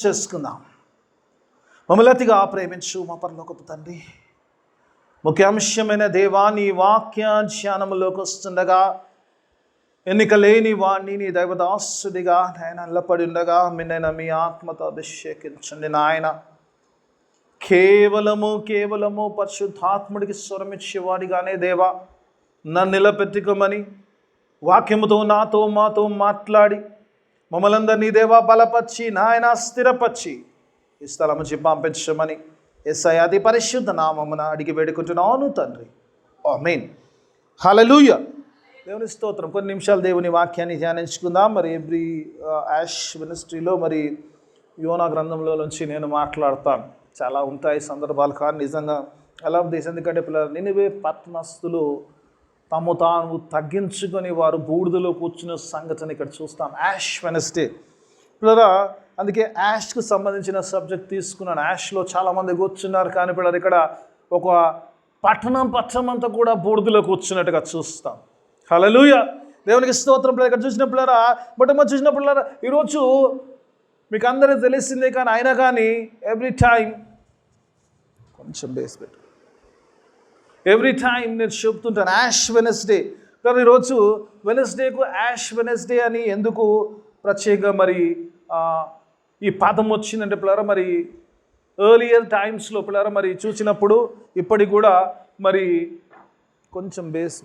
చేసుకుందాం. మమ్మల్ని అతిగా ప్రేమించు మా పరలోకపు తండ్రి, ముఖ్యాంశమైన దేవా, నీ వాక్య ధ్యానములోకి వస్తుండగా ఎన్నిక లేని వాణ్ణి నీ దైవదాసుడిగా నాయన నిలబడి ఉండగా మీ ఆత్మతో అభిషేకించండి నాయన. కేవలము పరిశుద్ధాత్ముడికి స్వరమిచ్చేవాడిగానే దేవా నన్ను నిలబెట్టుకోమని వాక్యముతో మాతో మాట్లాడి మమ్మల్ని అందరినీ దేవా బలపరిచి నాయన స్థిరపరిచి ఈ స్థలం నుంచి పంపించమని యేసయ్య అతి పరిశుద్ధ నామమున అడిగి వేడుకుంటున్నాను తండ్రి, ఆమేన్. హల్లెలూయా. దేవుని స్తోత్రం. కొన్ని నిమిషాలు దేవుని వాక్యాన్ని ధ్యానించుకుందాం. మరి ఎవ్రీ యాష్ మినిస్ట్రీలో మరి యోనా గ్రంథంలో నుంచి నేను మాట్లాడతాను. చాలా ఉంటాయి సందర్భాలు, కానీ నిజంగా అలా దేశం. ఎందుకంటే పిల్లలు నినివే పట్టణస్థులు తాము తాను తగ్గించుకొని వారు బూడిదలో కూర్చున్న సంగతిని ఇక్కడ చూస్తాం. యాష్ వెనస్డే పిల్లరా, అందుకే యాష్కు సంబంధించిన సబ్జెక్ట్ తీసుకున్నాను. యాష్లో చాలామంది కూర్చున్నారు, కానీ పిల్లలు ఇక్కడ ఒక పట్టణం అంతా కూడా బూడిదలో కూర్చున్నట్టుగా చూస్తాం. హల్లెలూయా. దేవునికి స్తోత్రం. పిల్లలు ఇక్కడ చూసిన పిల్లరా, మొట్టమొదటి చూసిన పిల్లరా, ఈరోజు మీకు అందరికీ తెలిసిందే, కానీ అయినా కానీ ఎవ్రీ టైం కొంచెం బేస్ పెట్టు, ఎవ్రీ టైం నేను చెప్తుంటాను యాష్ వెనస్డే. కానీ ఈరోజు వెనస్డేకు యాష్ వెనస్డే అని ఎందుకు ప్రత్యేకంగా మరి ఈ పదం వచ్చిందంటే పిల్లరా, మరి ఎర్లియర్ టైమ్స్లో పిల్లరా మరి చూసినప్పుడు ఇప్పటికి కూడా మరి కొంచెం బేస్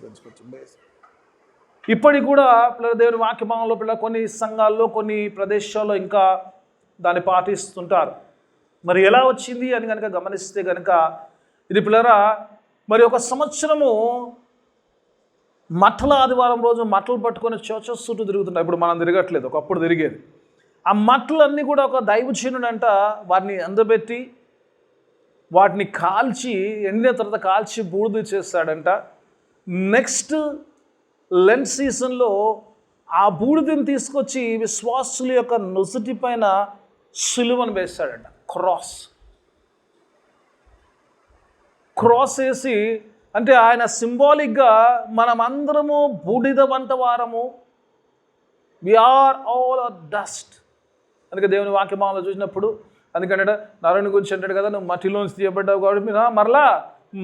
ఇప్పటికి కూడా పిల్లల దేవుని వాక్యభావంలో పిల్లల కొన్ని సంఘాల్లో కొన్ని ప్రదేశాల్లో ఇంకా దాన్ని పాటిస్తుంటారు. మరి ఎలా వచ్చింది అని కనుక గమనిస్తే కనుక ఇది పిల్లరా మరి ఒక సంవత్సరము మట్టల ఆదివారం రోజు మట్టలు పట్టుకొని చర్చెస్ చుట్టూ తిరుగుతుంటాయి. ఇప్పుడు మనం తిరగట్లేదు, ఒకప్పుడు తిరిగేది. ఆ మట్టలన్నీ కూడా ఒక దైవజనుడంట వాటిని అందబెట్టి వాటిని కాల్చి ఎండిన తర్వాత కాల్చి బూడిద చేస్తాడంట. నెక్స్ట్ లెంట్ సీజన్లో ఆ బూడిదని తీసుకొచ్చి విశ్వాసుల యొక్క నుసుటి పైన సిలువను వేస్తాడంట. క్రాస్ వేసి, అంటే ఆయన సింబాలిక్గా మనమందరము బూడిద వంట వారము, వీఆర్ ఆల్ డస్ట్. అందుకే దేవుని వాక్యమాలలో చూసినప్పుడు అందుకంటే నరుని గురించి అంటాడు కదా, నువ్వు మట్టిలోంచి తీయబడ్డావు కాబట్టి మీరు మరలా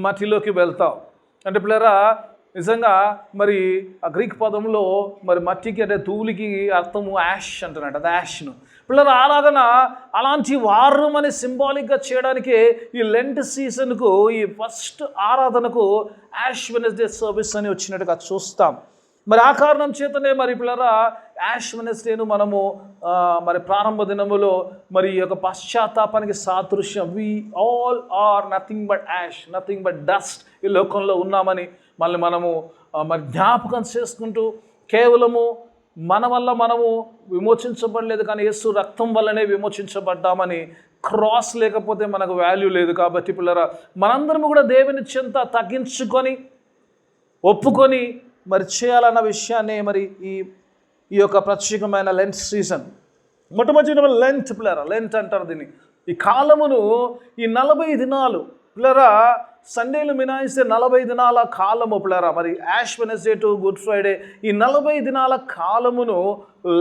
మట్టిలోకి వెళ్తావు అంటే పిల్లరా, నిజంగా మరి ఆ గ్రీక్ పదంలో మరి మట్టికి అంటే ధూళికి అర్థము యాష్ అంటున్నాడు. అది యాష్ను పిల్లల ఆరాధన అలాంటి వారం అని సింబాలిక్గా చేయడానికి ఈ లెంట్ సీజన్కు ఈ ఫస్ట్ ఆరాధనకు యాష్ వెనస్డే సర్వీస్ అని వచ్చినట్టుగా చూస్తాం. మరి ఆ కారణం చేతనే మరి పిల్లరా యాష్ వెనస్డేను మనము మరి ప్రారంభ దినములో మరి ఈ యొక్క పశ్చాత్తాపానికి సాదృశ్యం, we all are nothing but ash, nothing but dust, ఈ లోకంలో ఉన్నామని మళ్ళీ మనము మరి జ్ఞాపకం చేసుకుంటూ కేవలము మన వల్ల మనము విమోచించబడలేదు, కానీ యేసు రక్తం వల్లనే విమోచించబడ్డామని, క్రాస్ లేకపోతే మనకు వాల్యూ లేదు. కాబట్టి పిల్లరా మనందరము కూడా దేవుని చెంత తగ్గించుకొని ఒప్పుకొని మరి చేయాలన్న విషయాన్ని మరి ఈ యొక్క ప్రత్యేకమైన లెంట్ సీజన్ మొట్టమొదటి లెంట్ పిల్లరా, లెంట్ అంటారు దీన్ని. ఈ కాలమును ఈ 40 దినాలు పిల్లరా, సండేలు మినాయిస్తే 40 దినాల కాలము పిల్లరా, మరి ash Wednesday to good Friday ఈ 40 దినాల కాలమును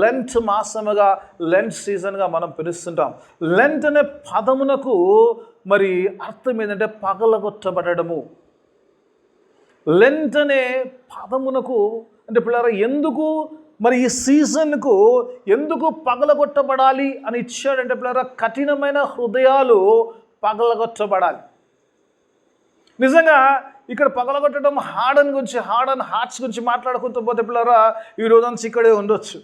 లెంట్ మాసముగా లెంట్ సీజన్గా మనం పిలుస్తుంటాం. లెంట్ అనే పదమునకు మరి అర్థం ఏంటంటే పగలగొట్టబడము. లెంట్ అనే పదమునకు అంటే పిల్లరా ఎందుకు మరి ఈ సీజన్కు ఎందుకు పగలగొట్టబడాలి అని ఇచ్చాడంటే పిల్లరా, కఠినమైన హృదయాలు పగలగొట్టబడాలి. నిజంగా ఇక్కడ పగలగొట్టడం హార్డ్ హార్ట్స్ గురించి మాట్లాడుకుంటూ పోతే పిల్లరా ఈ రోజంతా ఇక్కడే ఉండొచ్చు.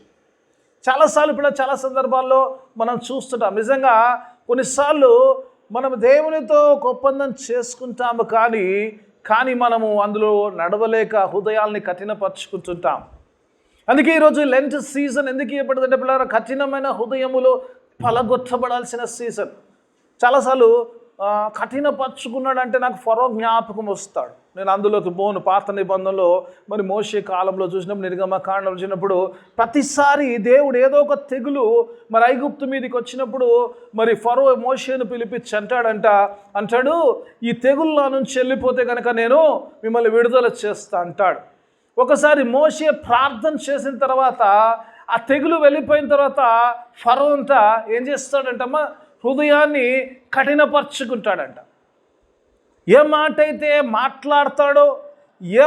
చాలాసార్లు పిల్లలు చాలా సందర్భాల్లో మనం చూస్తుంటాం. నిజంగా కొన్నిసార్లు మనం దేవునితో ఒక ఒప్పందం చేసుకుంటాము, కానీ మనము అందులో నడవలేక హృదయాల్ని కఠినపరుచుకుంటుంటాం. అందుకే ఈరోజు లెంట్ సీజన్ ఎందుకు ఇవ్వబడిందంటే పిల్లరా, కఠినమైన హృదయములో పగలగొట్టబడాల్సిన సీజన్. చాలాసార్లు కఠినపరుచుకున్నాడంటే నాకు ఫరో జ్ఞాపకం వస్తాడు. నేను అందులోకి పోను. పాత నిబంధనలో మరి మోషే కాలంలో చూసినప్పుడు, నిర్గమకాండంలో చూసినప్పుడు ప్రతిసారి దేవుడు ఏదో ఒక తెగులు మరి ఐగుప్తు మీదకి వచ్చినప్పుడు మరి ఫరో మోషేను పిలిపించి అంటాడు ఈ తెగుళ్ళ నుంచి వెళ్ళిపోతే కనుక నేను మిమ్మల్ని విడుదల చేస్తా అంటాడు. ఒకసారి మోషే ప్రార్థన చేసిన తర్వాత ఆ తెగులు వెళ్ళిపోయిన తర్వాత ఫరో అంతా ఏం చేస్తాడంటమ్మా, హృదయాన్ని కఠినపరుచుకుంటాడంట. ఏ మాట అయితే మాట్లాడతాడో, ఏ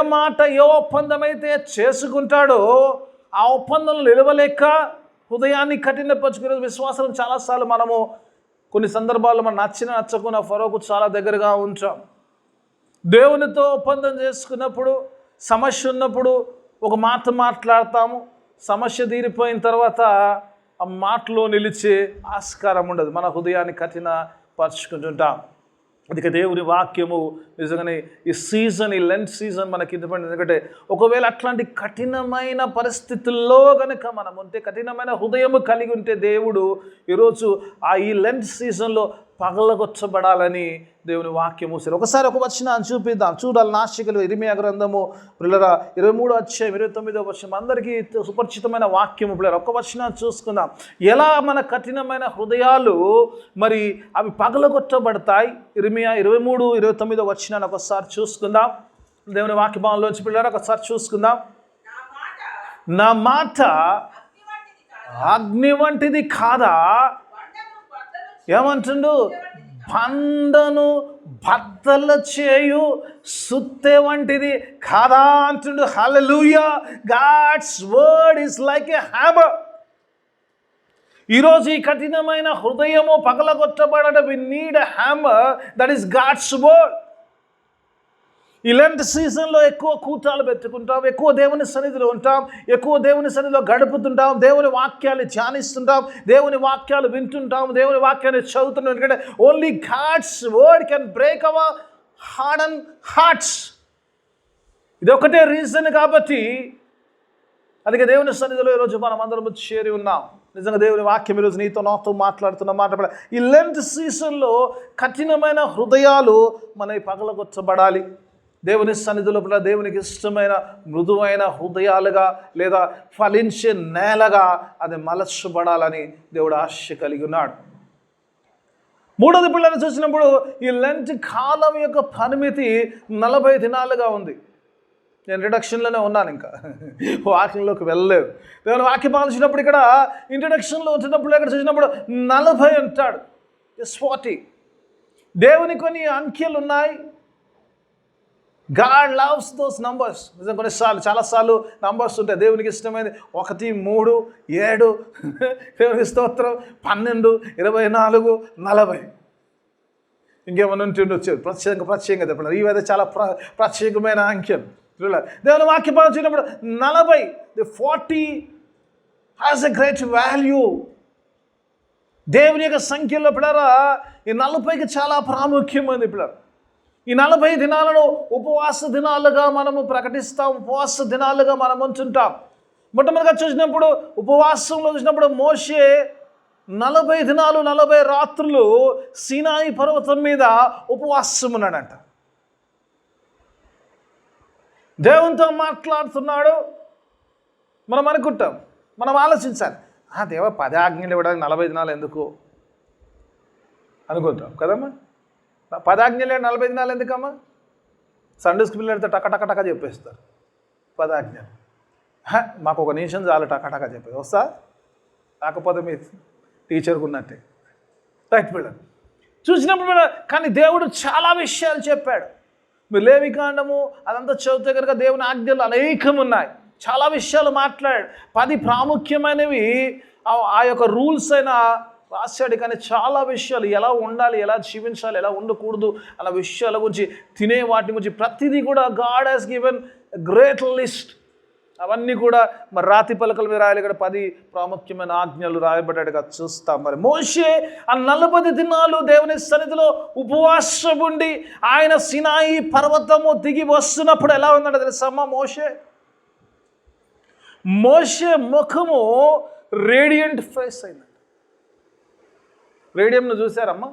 ఒప్పందం అయితే చేసుకుంటాడో ఆ ఒప్పందంలో నిలవలేక హృదయాన్ని కఠినపరుచుకునే విశ్వాసం చాలాసార్లు మనము కొన్ని సందర్భాల్లో మనం నచ్చకున్న ఫరోకు చాలా దగ్గరగా ఉంటాం. దేవునితో ఒప్పందం చేసుకున్నప్పుడు, సమస్య ఉన్నప్పుడు ఒక మాట మాట్లాడతాము, సమస్య తీరిపోయిన తర్వాత ఆ మాటలో నిలిచే ఆస్కారం ఉండదు. మన హృదయాన్ని కఠినపరుచుకుంటుంటాం. అందుకే దేవుని వాక్యము నిజంగానే ఈ సీజన్, ఈ లెంట్ సీజన్ మనకి ఇంతపడింది. ఎందుకంటే ఒకవేళ అట్లాంటి కఠినమైన పరిస్థితుల్లో కనుక మనం ఉంటే, కఠినమైన హృదయము కలిగి ఉంటే, దేవుడు ఈరోజు ఈ లెంట్ సీజన్లో పగలగొచ్చబడాలని దేవుని వాక్యము. ఒకసారి ఒక వచనాన్ని చూపిద్దాం. చూడాలి నాశికులు ఇర్మియా గ్రంథము పిల్లరా 23వ అధ్యాయం 29వ వచనం. అందరికీ సుపరిచితమైన వాక్యము పిల్లరా. ఒక వచనాన్ని చూసుకుందాం. ఎలా మన కఠినమైన హృదయాలు మరి అవి పగలగొట్టబడతాయి. ఇర్మియా 23:29వ వచనాన్ని ఒకసారి చూసుకుందాం. దేవుని వాక్య భావంలోంచి పిల్లరా ఒకసారి చూసుకుందాం. నా మాట అగ్ని వంటిది కాదా? ఏమంటుండు? బండను బద్దలు చేయు సుత్తె వంటిది కాదా అంటుండు. Hallelujah. God's word is like a hammer. ఈరోజు ఈ కఠినమైన హృదయము పగలగొట్టబడడం, we need a hammer, that is God's word. ఈ లెంట్ సీజన్లో ఎక్కువ కూటాలు పెట్టుకుంటాం, ఎక్కువ దేవుని సన్నిధిలో ఉంటాం, ఎక్కువ దేవుని సన్నిధిలో గడుపుతుంటాం, దేవుని వాక్యాలు ధ్యానిస్తుంటాం, దేవుని వాక్యాలు వింటుంటాం, దేవుని వాక్యాన్ని చదువుతుంటాం. ఎందుకంటే only God's word can break our harden hearts. ఇది ఒకటే రీజన్ కాబట్టి అందుకే దేవుని సన్నిధిలో ఈరోజు మనం అందరం చేరి ఉన్నాం. నిజంగా దేవుని వాక్యం ఈరోజు నీతో నాతో మాట్లాడుతున్న మాట. ఈ లెంట్ సీజన్లో కఠినమైన హృదయాలు మనవి పగలగొచ్చబడాలి. దేవుని సన్నిధిలో దేవునికి ఇష్టమైన మృదువైన హృదయాలుగా లేదా ఫలించే నేలగా అది మలచబడాలని దేవుడు ఆశ కలిగి ఉన్నాడు. మూడోది పిల్లలు చూసినప్పుడు ఈ లెంట్ కాలం యొక్క పరిమితి 40 దినాలుగా ఉంది. నేను ఇంట్రడక్షన్లోనే ఉన్నాను, ఇంకా వాక్యంలోకి వెళ్ళలేదు. దేవుని వాక్యం పాల్చినప్పుడు ఇక్కడ ఇంట్రడక్షన్లో వచ్చినప్పుడు ఇక్కడ చూసినప్పుడు 40 అంటాడు. 40. దేవుని కొన్ని అంకెలు ఉన్నాయి. God loves those numbers. నిజం కొన్నిసార్లు చాలాసార్లు నంబర్స్ ఉంటాయి. దేవునికి ఇష్టమైనది 1, 3, 7, దేవునికి స్తోత్రం 12, 24, 40. ఇంకేమైనా ఉంటుండొచ్చు ప్రత్యేకంగా చెప్పండి. ఇవైతే చాలా ప్రత్యేకమైన అంకెలు. దేవుని వాక్యం వచ్చినప్పుడు 40, 40 హ్యాస్ ఎ గ్రేట్ వాల్యూ. దేవుని యొక్క సంఖ్యలో పిల్లరా ఈ 40కి చాలా ప్రాముఖ్యమైనది పిల్లలు. ఈ 40 దినాలను ఉపవాస దినాలుగా మనము ప్రకటిస్తాం, ఉపవాస దినాలుగా మనం ఉంచుంటాం. మొట్టమొదటిగా చూసినప్పుడు ఉపవాసంలో చూసినప్పుడు మోషే 40 దినాలు 40 రాత్రులు సీనాయి పర్వతం మీద ఉపవాసం ఉన్నాడంట. దేవునితో మాట్లాడుతున్నాడు. మనం అనుకుంటాం, మనం ఆలోచించాలి, దేవ 10 ఆజ్ఞలు ఇవ్వడానికి 40 దినాలు ఎందుకు అనుకుంటాం కదమ్మా. 10 ఆజ్ఞలు 40 దినాలు ఎందుకమ్మా? సండే స్కూల్ పెడితే టక చెప్పేస్తారు 10 ఆజ్ఞలు. మాకు ఒక నిమిషం చాలు టక చెప్పేది. వస్తా కాకపోతే మీ టీచర్కు ఉన్నట్టే రైట్ పిల్లలు చూసినప్పుడు. కానీ దేవుడు చాలా విషయాలు చెప్పాడు. మీరు లేవికాండము అదంతా చదివితే కనుక దేవుని ఆజ్ఞలు అనేకం ఉన్నాయి. చాలా విషయాలు మాట్లాడాడు. 10 ప్రాముఖ్యమైనవి ఆ యొక్క రూల్స్ అయినా రాశాడు. కానీ చాలా విషయాలు ఎలా ఉండాలి, ఎలా జీవించాలి, ఎలా ఉండకూడదు అన్న విషయాల గురించి, తినే వాటి గురించి ప్రతిదీ కూడా God has given great list. అవన్నీ కూడా మరి రాతి పలకల మీద రాయాలి. ఇక్కడ 10 ప్రాముఖ్యమైన ఆజ్ఞలు రాయబడ్డాడుగా చూస్తాం. మరి మోషే ఆ 40 దినాలు దేవుని సన్నిధిలో ఉపవాసం ఉండి ఆయన సినాయి పర్వతము దిగి వస్తున్నప్పుడు ఎలా ఉందంటే తెలుసమ్మా, మోషే ముఖము రేడియంట్ ఫేస్ అయింది. రేడియంను చూసారమ్మా?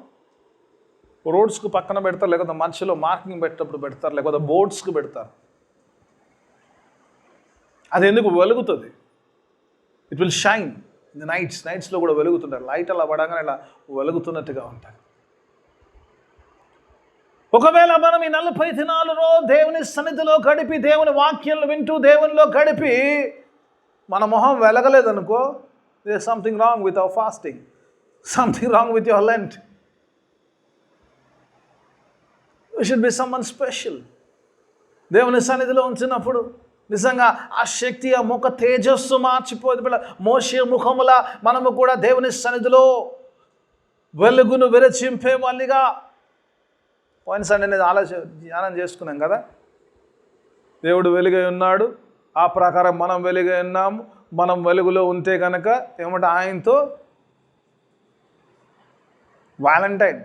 రోడ్స్కు పక్కన పెడతారు, లేకపోతే మధ్యలో మార్కింగ్ పెట్టేటప్పుడు పెడతారు, లేకపోతే బోర్డ్స్కు పెడతారు. అది ఎందుకు వెలుగుతుంది? It will shine in the నైట్స్లో కూడా వెలుగుతుంటారు. లైట్ అలా పడగానే ఇలా వెలుగుతున్నట్టుగా ఉంటాయి. ఒకవేళ మనం ఈ 40 దినాలలో దేవుని సన్నిధిలో గడిపి, దేవుని వాక్యాలను వింటూ దేవునిలో గడిపి మన మొహం వెలగలేదనుకో, there something wrong with our fasting, something wrong with your Lent. You should be someone special. దేవుని సన్నిధిలో ఉంచినప్పుడు నిజంగా ఆ శక్తి, ఆ ముఖ తేజస్సు మార్చిపోదు. పిల్ల మోషే ముఖములా మనము కూడా దేవుని సన్నిధిలో వెలుగును విరచింపే వాళ్ళిగా. పోయిన సండే నేను ధ్యానం చేసుకున్నాం కదా, దేవుడు వెలుగై ఉన్నాడు, ఆ ప్రకారం మనం వెలుగై ఉన్నాము. మనం వెలుగులో ఉంటే కనుక ఏమంటే ఆయనతో వాలంటైన్.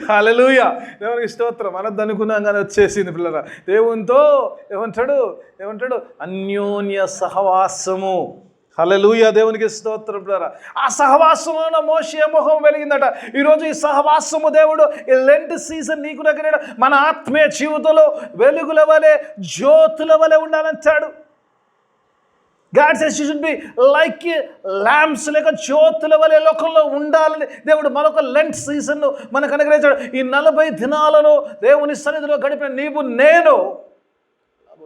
హల్లెలూయా, దేవునికి స్తోత్రం. అనొద్దు అనుకున్నాం కానీ వచ్చేసింది పిల్లరా. దేవునితో ఏమంటాడు అన్యోన్య సహవాసము. హల్లెలూయా, దేవునికి స్తోత్రం పిల్లరా. ఆ సహవాసంలో మోషే ముఖం వెలిగిందట. ఈరోజు ఈ సహవాసము దేవుడు ఈ లెంట్ సీజన్ నీకు దగ్గర మన ఆత్మీయ జీవితంలో వెలుగుల వలె, జ్యోతుల వలె ఉండాలంటాడు. God says you should be like lamps, లేక జ్యోతుల వలె లోకంలో ఉండాలని దేవుడు మరొక లెంట్ సీజన్ను మనకు అనుగ్రహించాడు. ఈ 40 దినాలను దేవుని సన్నిధిలో గడిపిన నీవు నేను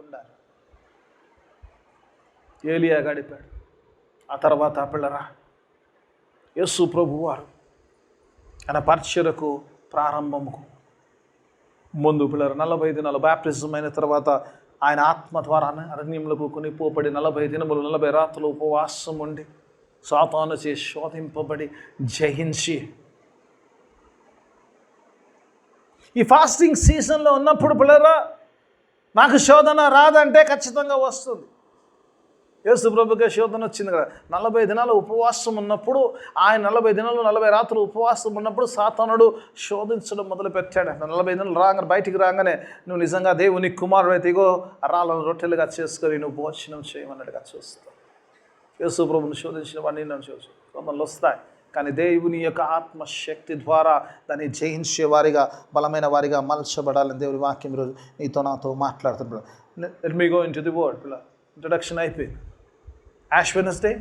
ఉండాలి. ఏలియా గడిపాడు. ఆ తర్వాత పిల్లరా యేసు ప్రభువు వారు ఆయన పరిచర్యకు ప్రారంభముకు ముందు పిల్లరా 40 దినాలు బ్యాప్టిజం అయిన తర్వాత ఆయన ఆత్మ ద్వారా అరణ్యములకు కొనిపోబడి 40 దినములు 40 రాత్రులు ఉపవాసం ఉండి సాతాను చే శోధింపబడి జయించి ఈ ఫాస్టింగ్ సీజన్లో ఉన్నప్పుడు పిల్లరా నాకు శోధన రాదంటే ఖచ్చితంగా వస్తుంది. యేసు ప్రభుకే శోధన వచ్చింది కదా. 40 దినాలు ఉపవాసం ఉన్నప్పుడు, ఆయన 40 దినాలు 40 రాత్రులు ఉపవాసం ఉన్నప్పుడు సాతానుడు శోధించడం మొదలుపెట్టాడు. 40 దినాలు బయటికి రాగానే నువ్వు నిజంగా దేవుని కుమారుడు అయితే ఇగో రాళ్ళను రొట్టెలుగా చేసుకొని నువ్వు భోజనం చేయమన్నట్టుగా చూస్తావు. యేసు ప్రభుని శోధించిన వాడిని నన్ను చూసి కొందరు వస్తాయి, కానీ దేవుని యొక్క ఆత్మశక్తి ద్వారా దాన్ని జయించే వారిగా, బలమైన వారిగా మలచబడాలని దేవుని వాక్యం ఈరోజు నీతో నాతో మాట్లాడుతున్నాడు. Let me go in to the word. పిల్ల ఇంట్రడక్షన్ అయిపోయింది. Ash Wednesday,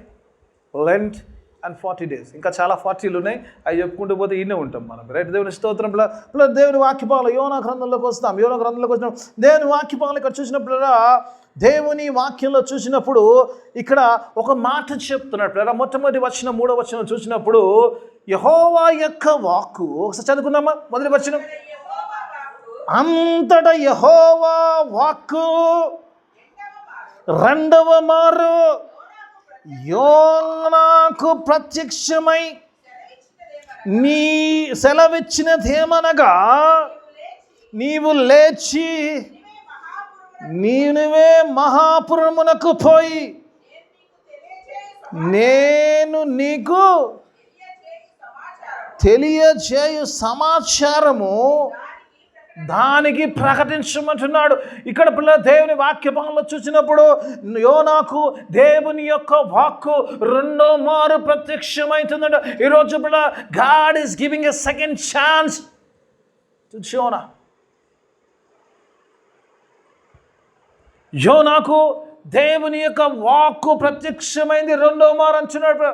Lent and 40 days. ఇంకా చాలా 40లు ఉన్నాయి, అవి చెప్పుకుంటూ పోతే ఇన్నే ఉంటాం మనం. రైట్, దేవుని స్తోత్రం. పిల్ల దేవుని వాక్యపాలు యోనా గ్రంథంలోకి వస్తాం. యోనా గ్రంథంలోకి వచ్చినప్పుడు దేవుని వాక్యపాలు ఇక్కడ చూసినప్పుడు దేవుని వాక్యంలో చూసినప్పుడు ఇక్కడ ఒక మాట చెప్తున్నాడు పిల్లరా. మొట్టమొదటి వచనం 3వ వచనం చూసినప్పుడు యెహోవా యొక్క వాక్కు, ఒకసారి చదువుకుందామా మొదటి వచనం. అంతటా యెహోవా వాక్కు రెండవ మారు యోనాకు ప్రత్యక్షమై నీ సెలవిచ్చినదేమనగా, నీవు లేచి నీవే మహాపురమునకు పోయి నేను నీకు తెలియజేయు సమాచారము దానికి ప్రకటించమంటున్నాడు. ఇక్కడ పిల్లల దేవుని వాక్యభాగంలో చూసినప్పుడు యోనాకు దేవుని యొక్క వాక్కు రెండో మారు ప్రత్యక్షమవుతుందంట. ఈరోజు పిల్ల God is giving a second chance to యోనా. యోనాకు దేవుని యొక్క వాక్కు ప్రత్యక్షమైంది రెండో మారు అంటున్నాడు.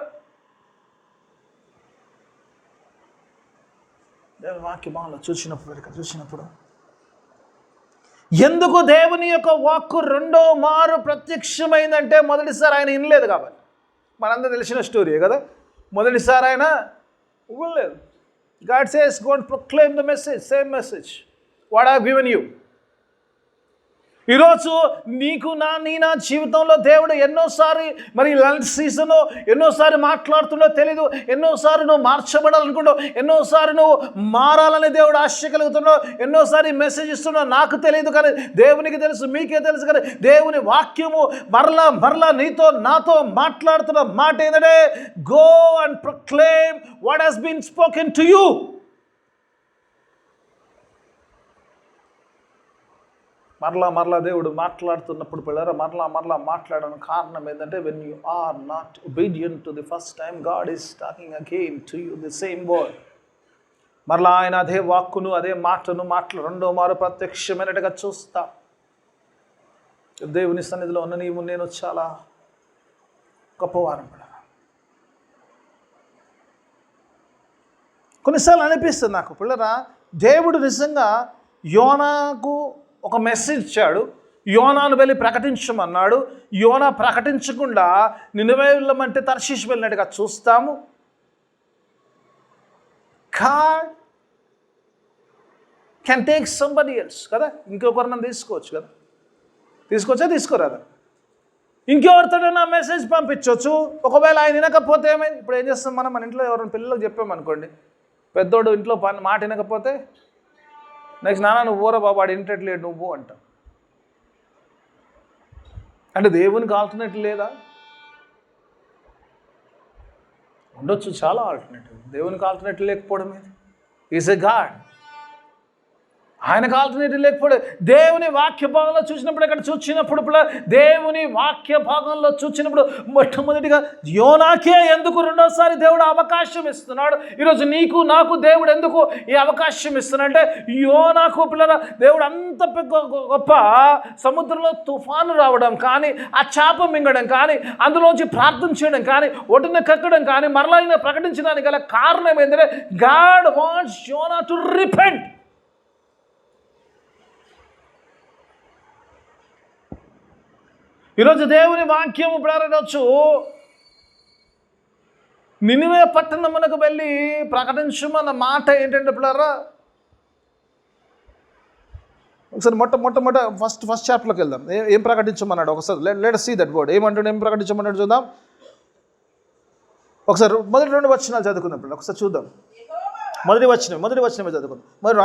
దేవుని వాక్యభాగంలో చూసినప్పుడు ఎందుకు దేవుని యొక్క వాక్కు రెండో మారు ప్రత్యక్షమైందంటే, మొదటిసారి ఆయన వినలేదు కాబట్టి. మనందరూ తెలిసిన స్టోరీ కదా. మొదటిసారి ఆయన వినలేదు. God says go and proclaim the message, same message what I have given you. ఈరోజు నీకు నా జీవితంలో దేవుడు ఎన్నోసారి మరి లంచ్ సీజన్ ఎన్నోసారి మాట్లాడుతుండో తెలీదు, ఎన్నోసారి నువ్వు మార్చబడాలనుకుంటావు, ఎన్నోసారి నువ్వు మారాలని దేవుడు ఆశ కలుగుతున్నావు, ఎన్నోసారి మెసేజ్ ఇస్తున్నావు, నాకు తెలియదు కానీ దేవునికి తెలుసు, మీకే తెలుసు. కానీ దేవుని వాక్యము మరలా నీతో నాతో మాట్లాడుతున్న మాట ఏంటంటే, go and proclaim what has been spoken to you. మరలా దేవుడు మాట్లాడుతున్నప్పుడు పిల్లరా మరలా మాట్లాడడానికి కారణం ఏంటంటే, when you are not obedient to the first time, God is talking again to you the same word. మరలా ఆయన అదే వాక్కును అదే మాటను రెండో మారు ప్రత్యక్షమైనట్టుగా చూస్తా. దేవుని సన్నిధిలో ఉన్న నీవు నేను చాలా గొప్పవారం పిల్లరా. కొన్నిసార్లు అనిపిస్తుంది నాకు పిల్లరా, దేవుడు నిజంగా యోనాకు ఒక మెసేజ్ ఇచ్చాడు. యోనాను వెళ్ళి ప్రకటించమన్నాడు. యోనా ప్రకటించకుండా నినివే వెళ్ళమంటే తర్షీషు వెళ్ళినట్టుగా చూస్తాము. God can take somebody else కదా, ఇంకొకరిని తీసుకోవచ్చు కదా, తీసుకోరాదా? ఇంకెవరితోనైనా మెసేజ్ పంపించవచ్చు. ఒకవేళ ఆయన వినకపోతే ఏమైంది? ఇప్పుడు ఏం చేస్తాం మనం? మన ఇంట్లో ఎవరైనా పిల్లలకు చెప్పామనుకోండి, పెద్దోడు ఇంట్లో మాట వినకపోతే నెక్స్ట్ నాన్న నువ్వు ఊరా బాబు వాడు వింటట్లేడు నువ్వు అంటాం. అంటే దేవునికి ఆల్టర్నేటివ్ లేదా? ఉండొచ్చు, చాలా ఆల్టర్నేటివ్. దేవునికి ఆల్టర్నేటివ్ లేకపోవడం ఇది ఈజ్ ఎ గాడ్. ఆయనకు ఆల్టర్నేటివ్ లేకపోతే దేవుని వాక్య భాగంలో చూసినప్పుడు, ఇక్కడ చూసినప్పుడు దేవుని వాక్య భాగంలో చూసినప్పుడు మొట్టమొదటిగా యోనాకే ఎందుకు రెండోసారి దేవుడు అవకాశం ఇస్తున్నాడు? ఈరోజు నీకు నాకు దేవుడు ఎందుకు ఈ అవకాశం ఇస్తున్నాడంటే, యోనాకు దేవుడు అంత గొప్ప సముద్రంలో తుఫాను రావడం కానీ, ఆ చేప మింగడం కానీ, అందులోంచి ప్రార్థన చేయడం కానీ, ఒడ్డున కక్కడం కానీ, మరలా ఆయన ప్రకటించడానికి గల కారణం ఏంటంటే, God wants Yona to repent. ఈరోజు దేవుని వాక్యము ప్రారంభించు. నినివే పట్టణమునకు వెళ్ళి ప్రకటించమన్న మాట ఏంటంటే పిల్లరా, ఒకసారి మొట్టమొదట ఫస్ట్ చాప్టర్లోకి వెళ్దాం. ఏం ప్రకటించమన్నాడు ఒకసారి లెట్ సీ దట్ వర్డ్. ఏం ప్రకటించమన్నాడు చూద్దాం. ఒకసారి మొదటి 2 వచనాలు చదువుకుందాం పిల్లలు, ఒకసారి చూద్దాం. మొదటి వచనమే చదువుకుందాం. మరి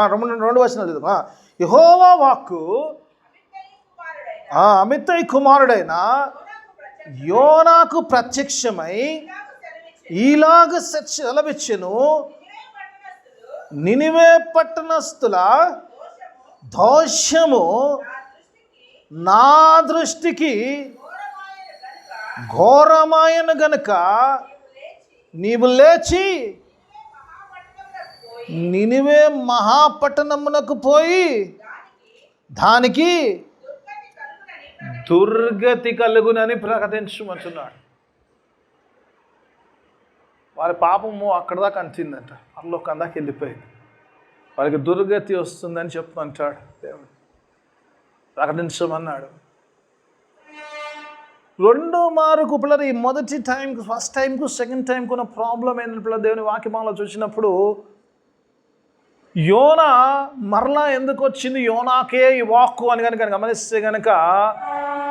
2 వచనాలు చదువుకుందాం. యెహోవా వాక్కు అమిత్తై కుమారుడైన యోనాకు ప్రత్యక్షమై ఈలాగ సెలవిచ్చెను, నినివే పట్టణస్థుల దోషము నా దృష్టికి ఘోరమాయను గనుక నీవు లేచి నినివే మహాపట్టణమునకు పోయి దానికి దుర్గతి కలుగునని ప్రకటించమంటున్నాడు. వారి పాపము అక్కడ దాకా అంటిందంట, పరలోకం దాకా వెళ్ళిపోయింది. వారికి దుర్గతి వస్తుందని చెప్పమంటాడు దేవుడు, ప్రకటించమన్నాడు. 2 మారుకు పిల్లలు ఈ మొదటి టైంకు, ఫస్ట్ టైంకు, సెకండ్ టైంకు ఉన్న ప్రాబ్లం ఏంటంటే పిల్లలు దేవుని వాక్యమాలలో చూసినప్పుడు, యోనా మరలా ఎందుకు వచ్చింది యోనాకే ఈ వాక్కు అని కనుక గమనిస్తే కనుక,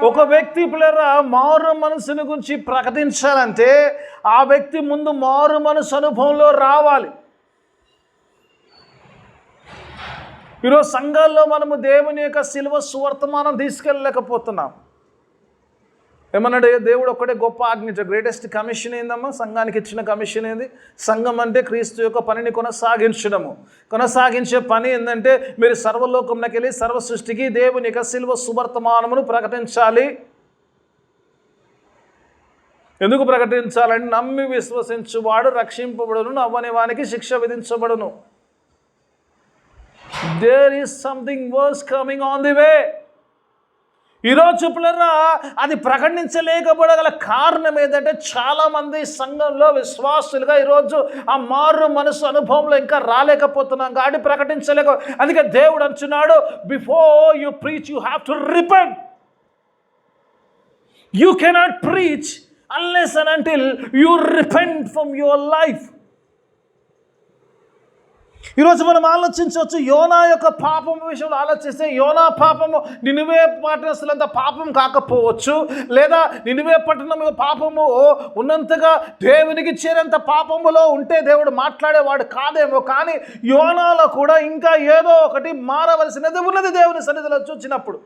ఒక వ్యక్తి పిల్లరా మారు మనసుని గురించి ప్రకటించాలంటే ఆ వ్యక్తి ముందు మారు మనసు అనుభవంలో రావాలి. ఈరోజు సంఘాల్లో మనము దేవుని యొక్క శిలువ సువర్తమానం తీసుకెళ్ళలేకపోతున్నాం. ఏమన్నాడు దేవుడు? ఒక్కడే గొప్ప ఆజ్ఞ, గ్రేటెస్ట్ కమిషన్ ఏందమ్మా? సంఘానికి ఇచ్చిన కమిషన్ ఏంది? సంఘం అంటే క్రీస్తు యొక్క పనిని కొనసాగించే పని ఏంటంటే, మీరు సర్వలోకంలోకి వెళ్ళి సర్వ సృష్టికి దేవుని యొక్క శిలువ సువర్తమానమును ప్రకటించాలి. ఎందుకు ప్రకటించాలని? నమ్మి విశ్వసించువాడు రక్షింపబడును, నవ్వని వానికి శిక్ష విధించబడును. There is something worse coming on the way. ఈరోజు పిల్లరా అది ప్రకటించలేకపోగల కారణం ఏంటంటే, చాలామంది సంఘంలో విశ్వాసులుగా ఈరోజు ఆ మారు మనసు అనుభవంలో ఇంకా రాలేకపోతున్నాం కాబట్టి ప్రకటించలేక. అందుకే దేవుడు అంటున్నాడు, before you preach you have to repent. You cannot preach unless and until you repent from your life. ఈరోజు మనం ఆలోచించవచ్చు, యోనా యొక్క పాపం విషయంలో ఆలోచిస్తే, యోనా పాపము నినివే పట్టణస్తులంత పాపం కాకపోవచ్చు, లేదా నినివే పట్టణం పాపము ఉన్నంతగా దేవునికి చేరేంత పాపములో ఉంటే దేవుడు మాట్లాడేవాడు కాదేమో. కానీ యోనాలో కూడా ఇంకా ఏదో ఒకటి మారవలసినది ఉన్నది దేవుని సన్నిధిలో చూచినప్పుడు.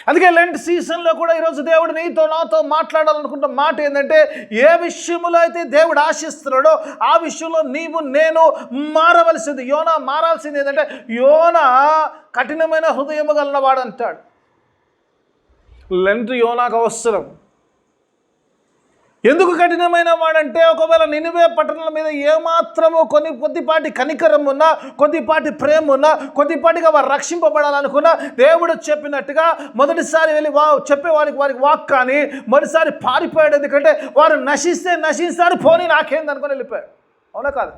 అందుకే లెంట్ సీజన్లో కూడా ఈరోజు దేవుడు నీతో నాతో మాట్లాడాలనుకుంటున్న మాట ఏంటంటే, ఏ విషయంలో అయితే దేవుడు ఆశిస్తున్నాడో ఆ విషయంలో నీవు నేను మారవలసింది. యోనా మారాల్సింది ఏంటంటే, యోనా కఠినమైన హృదయము గలవాడు అంటాడు. లెంట్ యోనాకు అవసరం. ఎందుకు కఠినమైన వాడంటే, ఒకవేళ నినివే పట్టణాల మీద ఏమాత్రము కొద్దిపాటి కనికరం ఉన్నా, కొద్దిపాటి ప్రేమ ఉన్నా, కొద్దిపాటిగా వారు రక్షింపబడాలనుకున్నా, దేవుడు చెప్పినట్టుగా మొదటిసారి వెళ్ళి చెప్పేవారికి వారికి వాక్ కానీ, మొదటిసారి పారిపోయాడు. ఎందుకంటే వారు నశిస్తారు, పోనీ నాకేందనుకొని వెళ్ళిపోయాడు. అవునా కాదు?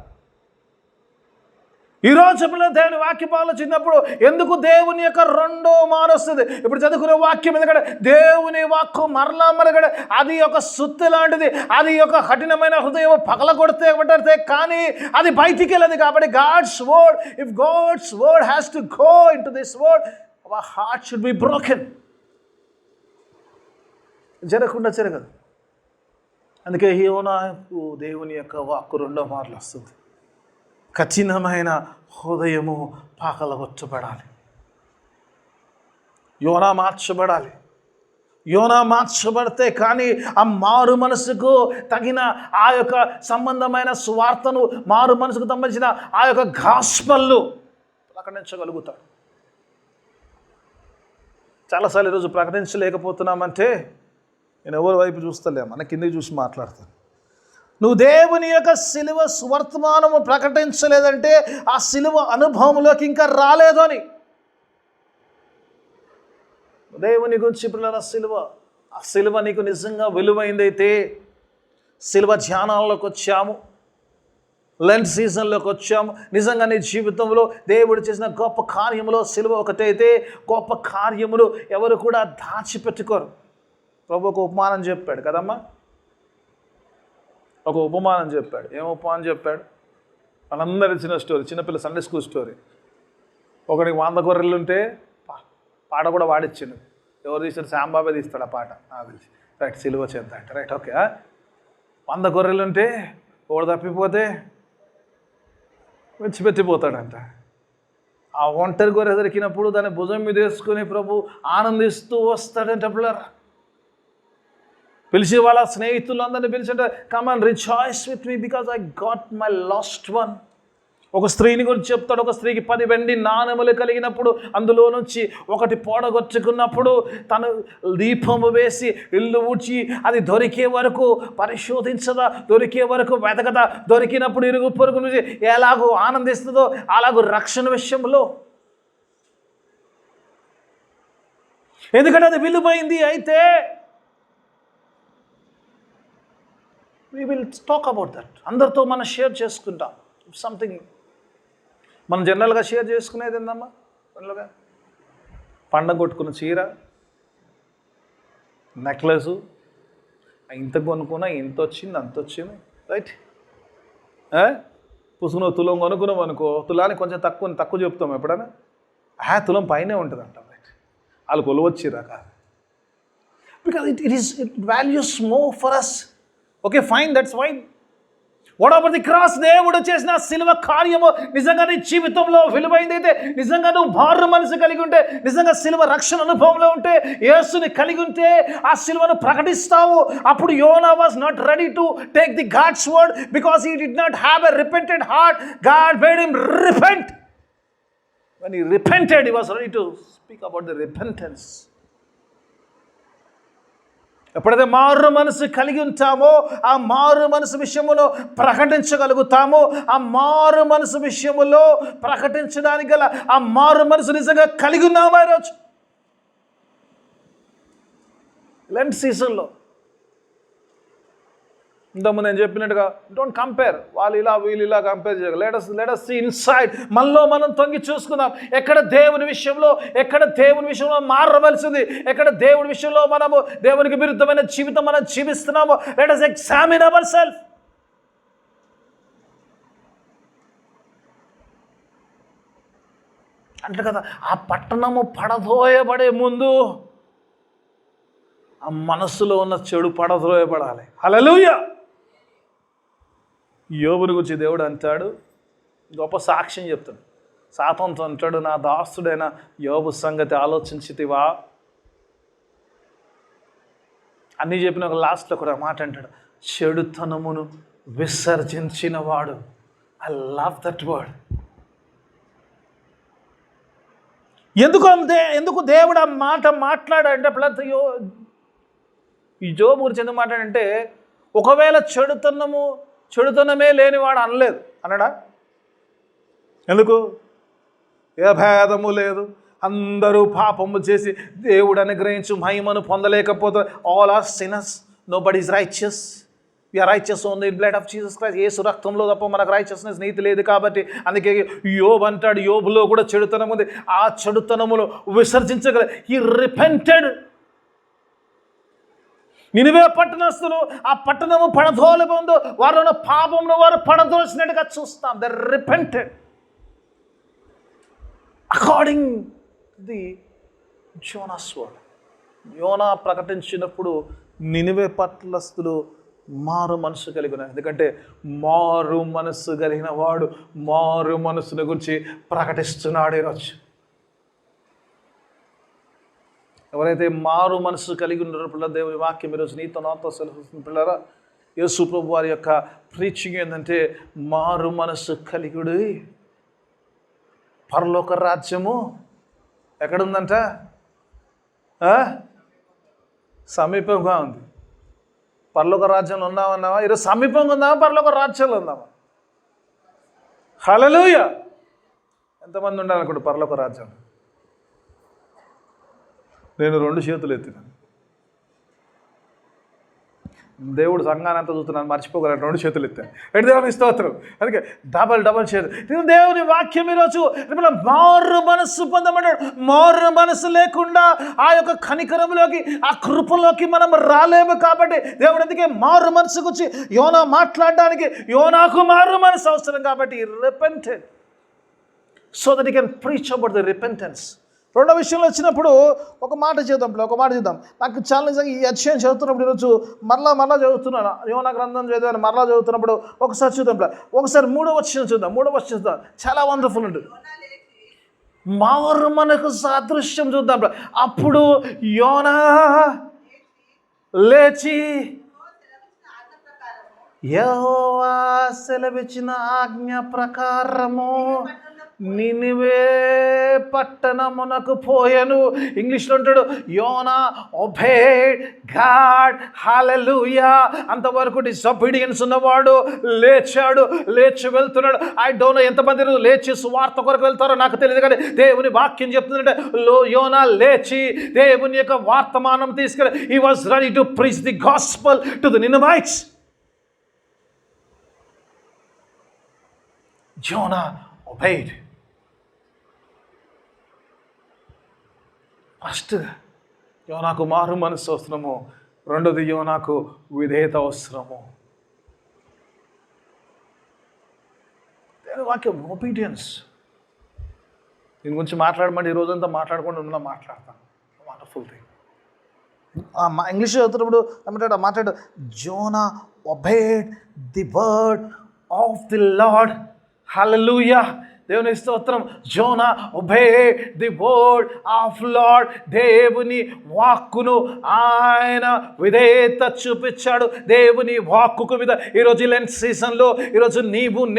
ఈరోజు దేవుని వాక్యం ఆలోచించినప్పుడు ఎందుకు దేవుని యొక్క రెండో మారు వస్తుంది. ఇప్పుడు చదువుకునే వాక్యం ఎందుకంటే దేవుని వాక్కు మరలా మరగడ అది ఒక సుత్తి లాంటిది, అది ఒక కఠినమైన హృదయం పగలగొడితే కానీ అది బయటికి వెళ్ళదు. కాబట్టి God's word, if God's word has to go in to this word, our heart should be broken. జరగదు. అందుకే యోనాకు దేవుని యొక్క వాక్కు రెండో మార్లు వస్తుంది. కఠినమైన హృదయము పగలగొట్టబడాలి. యోనా మార్చబడాలి. యోనా మార్చబడితే కానీ ఆ మారు మనసుకు తగిన ఆ యొక్క సంబంధమైన సువార్తను, మారు మనసుకు సంబంధించిన ఆ యొక్క గాస్పల్ను ప్రకటించగలుగుతాడు. చాలాసార్లు ఈరోజు ప్రకటించలేకపోతున్నామంటే నేను ఎవరి వైపు చూస్తలే, మన కిందకి చూసి మాట్లాడతాను. నువ్వు దేవుని యొక్క సిలువ వర్తమానము ప్రకటించలేదంటే ఆ సిలువ అనుభవంలోకి ఇంకా రాలేదు అని. దేవుని గురించి పిల్లల సిలువ, ఆ సిలువ నీకు నిజంగా విలువైందైతే సిలువ ధ్యానాల్లోకి వచ్చాము, లెంట్ సీజన్లోకి వచ్చాము. నిజంగా నీ జీవితంలో దేవుడు చేసిన గొప్ప కార్యములో సిలువ ఒకటైతే గొప్ప కార్యములు ఎవరు కూడా దాచిపెట్టుకోరు. ప్రభు ఒక ఉపమానం చెప్పాడు కదమ్మా, ఒక ఉపమానం చెప్పాడు. ఏం ఉపమానం చెప్పాడు? మనందరి చిన్న స్టోరీ, చిన్నపిల్ల సండే స్కూల్ స్టోరీ. ఒకడికి 100 గొర్రెలు ఉంటే పాట కూడా వాడిచ్చిండు. ఎవరు తీస్తాడు? శాంబాబే తీస్తాడు ఆ పాట నాకు తెలిసి. రైట్, సిలువ చేద్దాం అంటే రైట్, ఓకే. 100 గొర్రెలు ఉంటే ఒకడు తప్పిపోతే విడిచిపెట్టిపోతాడంట. ఆ ఒంటరి గొర్రె దొరికినప్పుడు దాన్ని భుజం మీద వేసుకుని ప్రభు ఆనందిస్తూ వస్తాడంట. పిల్లరా పిలిచి వాళ్ళ స్నేహితులందరినీ పిలిచింటే, come and rejoice with me because I got my lost one. ఒక స్త్రీని గురించి చెప్తాడు. ఒక స్త్రీకి 10 వెండి నాణెములు కలిగినప్పుడు అందులో నుంచి ఒకటి పోడగొచ్చుకున్నప్పుడు తను దీపము వేసి ఇల్లు ఊడ్చి అది దొరికే వరకు పరిశోధించదా, దొరికే వరకు వెతకదా, దొరికినప్పుడు ఇరుగు పొరుగు నుంచి ఎలాగో ఆనందిస్తుందో అలాగూ రక్షణ విషయంలో, ఎందుకంటే అది విలువైంది. అయితే we will talk about that. అందరితో మనం షేర్ చేసుకుంటాం. సంథింగ్ మనం జనరల్గా షేర్ చేసుకునేది ఏందమ్మా? జనరల్గా పండగ కొట్టుకున్న చీర, నెక్లెసు, ఇంత కొనుక్కున్నా ఇంత వచ్చింది అంత వచ్చింది, రైట్. పుసుకున్న తులం కొనుక్కున్నాం అనుకో, తులానికి కొంచెం తక్కువ చెప్తాం ఎప్పుడైనా. తులం పైనే ఉంటుంది అంట, రైట్. వాళ్ళు కొలువచ్చిరా కాదు, because it values more for us. Okay fine, that's fine. Whatever the cross, దేవుడు చేసిన సిలువ కార్యము నిజంగా నీ జీవితంలో విలువైంది అయితే, నిజంగా నువ్వు మారు మనసు కలిగి ఉంటే, నిజంగా సిలువ రక్షణ అనుభవంలో ఉంటే, యేసుని కలిగి ఉంటే ఆ సిలువను ప్రకటిస్తావు. అప్పుడు యోనా was not ready to take the God's word because he did not have a repented heart. God made him repent. when he repented, he was ready to speak about the repentance. ఎప్పుడైతే మారు మనసు కలిగి ఉంటామో ఆ మారు మనసు విషయంలో ప్రకటించగలుగుతామో, ఆ మారు మనసు విషయంలో ప్రకటించడానికి గల ఆ మారు మనసు నిజంగా కలిగి ఉన్నామా ఈరోజు లెంట్ సీజన్లో? ఇంతకుముందు నేను చెప్పినట్టుగా డోంట్ కంపేర్, వాళ్ళు ఇలా వీళ్ళు ఇలా కంపేర్ చేయరు. Let us see inside. మనలో మనం తొంగి చూసుకుందాం. ఎక్కడ దేవుని విషయంలో మారవలసింది, ఎక్కడ దేవుని విషయంలో మనము దేవునికి విరుద్ధమైన జీవితం మనం జీవిస్తున్నామో. Let us examine ourselves. అంటే కదా ఆ పట్టణము పడదోయబడే ముందు ఆ మనస్సులో ఉన్న చెడు పడదోయబడాలి. హల్లెలూయా. యోబుని గురించి దేవుడు అంటాడు, గొప్ప సాక్ష్యం చెప్తాడు. సాతానుతో అంటాడు, నా దాసుడైన యోబు సంగతి ఆలోచించితివా? అన్నీ చెప్పిన ఒక లాస్ట్లో కూడా మాట అంటాడు, చెడుతనమును విసర్జించిన వాడు. I love that word. ఎందుకు దేవుడు ఆ మాట మాట్లాడంటే, ఈ యోబు గురించి ఎందుకు మాట్లాడంటే, ఒకవేళ చెడుతనమే లేనివాడు అనలేదు అన్నాడా? ఎందుకు? ఏ భేదము లేదు, అందరూ పాపము చేసి దేవుడు అనుగ్రహించు మహిమను పొందలేకపోతారు. All are sinners, nobody is righteous. We are righteous on the blood of Jesus Christ. Yesu రక్తంలో తప్ప మనకు రైచియస్నెస్, నీతి లేదు. కాబట్టి అందుకే యోబు అంటాడు, యోబులో కూడా చెడుతనం ఉంది, ఆ చెడుతనమును విసర్జించగల హి రిపెంటెడ్. నినివే పట్టణస్తులు ఆ పట్టణము పడదోలబందు వారు పాపమును వారు పడదోసినట్టుగా చూస్తాం. The repented according the Jonas word. యోనా ప్రకటించినప్పుడు నినివే పట్టణస్తులు మారు మనసు కలిగి ఉన్నారు. ఎందుకంటే మారు మనస్సు కలిగిన వాడు మారు మనస్సును గురించి ప్రకటిస్తున్నాడు ఈరోజు. ఎవరైతే మారు మనసు కలిగి ఉన్నారో పిల్లల, దేవుని వాక్యం ఈరోజు నీతో నాతో సెలవుస్తుంది పిల్లరా. యేసు ప్రభు వారి యొక్క ప్రీచింగ్ ఏంటంటే మారు మనస్సు కలిగుడు. పరలోక రాజ్యము ఎక్కడుందంట? సమీపంగా ఉంది. పరలోక రాజ్యంలో ఉన్నామన్నావా? ఈరోజు సమీపంగా ఉందామా? పరలోక రాజ్యంలో ఉందామా? హల్లెలూయా. ఎంతమంది ఉండాలనుకుంటు పరలోక రాజ్యం? నేను 2 చేతులు ఎత్తినాను. దేవుడు సంఘాన్ని అంతా చూస్తున్నాను, మర్చిపోగలను. 2 చేతులు ఎత్తాను. ఎటు దేవుని స్తోత్రం. అందుకే డబల్ చేతులు. దేవుని వాక్యం ఈరోజు మారు మనస్సు పొందమన్నాడు. మారు మనస్సు లేకుండా ఆ యొక్క కనికరంలోకి, ఆ కృపలోకి మనం రాలేము. కాబట్టి దేవుడు అందుకే మారు మనసు గురించి యోనా మాట్లాడడానికి, యోనాకు మారు మనసు అవసరం. కాబట్టి repented so that he can preach about the repentance. రెండో విషయంలో వచ్చినప్పుడు ఒక మాట చూద్దాం. నాకు చాలా నిజంగా ఈ అధ్యాయం చదువుతున్నప్పుడు ఈరోజు మరలా చదువుతున్నాను. యోనా గ్రంథం చదివాను, మరలా చదువుతున్నప్పుడు ఒకసారి చూద్దాం. ఒకసారి 3వ వచనం చూద్దాం. చాలా వండర్ఫుల్ ఉంటుంది. మారు మనకు సాదృశ్యం చూద్దాం. అప్పుడు యోనా లేచి యెహోవా సెలవిచ్చిన ఆజ్ఞ ప్రకారము నినివే పట్టణమునకు పోయెను. ఇంగ్లీష్లో అంటాడు యోనా ఒబేడ్ గాడ్. హల్లెలూయా. అంతవరకు డిసొబీడియన్స్ ఉన్నవాడు లేచి వెళ్తున్నాడు. ఐ డోంట్ నో ఎంతమంది లేచి సువార్త కొరకు వెళ్తారో నాకు తెలియదు, కానీ దేవుని వాక్యం చెప్తుందంటే యోనా లేచి దేవుని యొక్క వర్తమానం తీసుకెళ్ళి he was ready to preach the gospel to the Ninevites. Jonah obeyed. First యోనాకు మారు మనసు అవసరము, రెండోది యోనాకు విధేయత అవసరము. వాక్యం ఒబీడియన్స్. దీని గురించి మాట్లాడమంటే ఈ రోజంతా మాట్లాడకుండా మాట్లాడతాను. Wonderful thing. ఇంగ్లీష్ చదువుతున్నప్పుడు మాట్లాడు Jonah obeyed the word of the Lord. Hallelujah. దేవుని స్తోత్రం. Jonah obeyed the word of Lord. దేవుని వాక్కును ఆయన విధేయత చూపించాడు. దేవుని వాక్కుకు మీద ఈరోజు లెంట్ సీజన్లో ఈరోజు